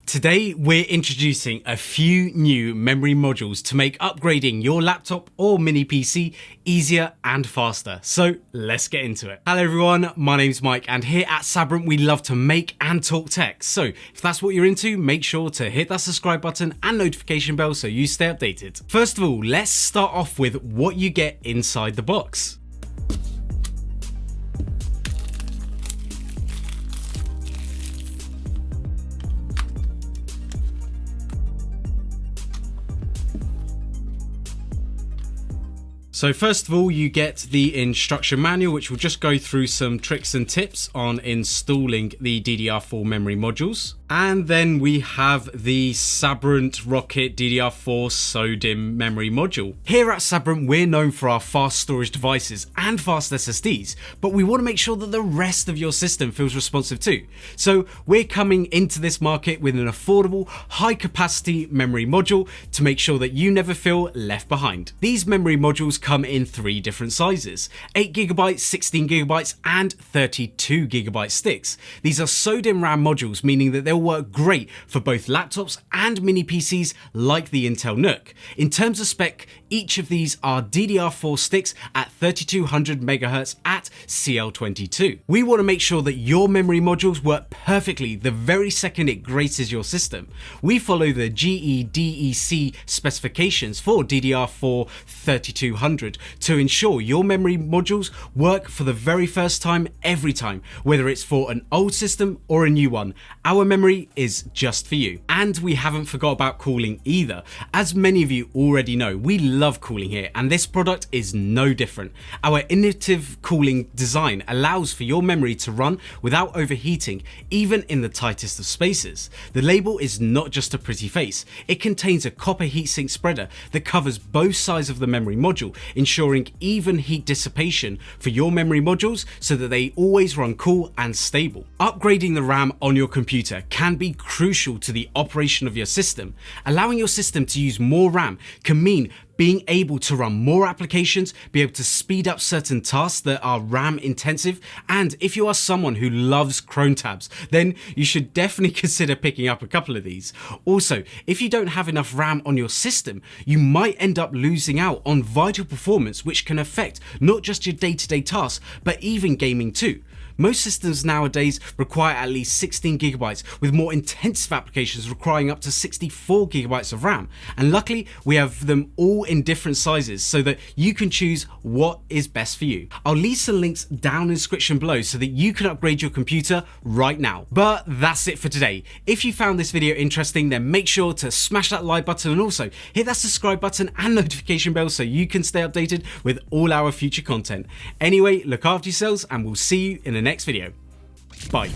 Today we're introducing a few new memory modules to make upgrading your laptop or mini PC easier and faster. So let's get into it. Hello everyone, my name's Mike and here at Sabrent we love to make and talk tech. So if that's what you're into, make sure to hit that subscribe button and notification bell so you stay updated. First of all, let's start off with what you get inside the box. So first of all, you get the instruction manual, which will just go through some tricks and tips on installing the DDR4 memory modules. And then we have the Sabrent Rocket DDR4 SO-DIMM memory module. Here at Sabrent, we're known for our fast storage devices and fast SSDs, but we want to make sure that the rest of your system feels responsive too. So we're coming into this market with an affordable, high capacity memory module to make sure that you never feel left behind. These memory modules come in three different sizes: 8GB, 16GB, and 32GB sticks. These are SO-DIMM RAM modules, meaning that they'll work great for both laptops and mini PCs like the Intel NUC. In terms of spec, each of these are DDR4 sticks at 3200 MHz at CL22. We want to make sure that your memory modules work perfectly the very second it graces your system. We follow the GEDEC specifications for DDR4 3200 to ensure your memory modules work for the very first time every time, whether it's for an old system or a new one. Our memory is just for you. And we haven't forgot about cooling either. As many of you already know, we love cooling here, and this product is no different. Our innovative cooling design allows for your memory to run without overheating, even in the tightest of spaces. The label is not just a pretty face, it contains a copper heatsink spreader that covers both sides of the memory module, ensuring even heat dissipation for your memory modules so that they always run cool and stable. Upgrading the RAM on your computer can be crucial to the operation of your system. Allowing your system to use more RAM can mean being able to run more applications, be able to speed up certain tasks that are RAM intensive, and if you are someone who loves Chrome tabs, then you should definitely consider picking up a couple of these. Also, if you don't have enough RAM on your system, you might end up losing out on vital performance, which can affect not just your day-to-day tasks, but even gaming too. Most systems nowadays require at least 16GB, with more intensive applications requiring up to 64GB of RAM. And luckily, we have them all in different sizes so that you can choose what is best for you. I'll leave some links down in the description below so that you can upgrade your computer right now. But that's it for today. If you found this video interesting, then make sure to smash that like button and also hit that subscribe button and notification bell so you can stay updated with all our future content. Anyway, look after yourselves and we'll see you in the next video. Bye.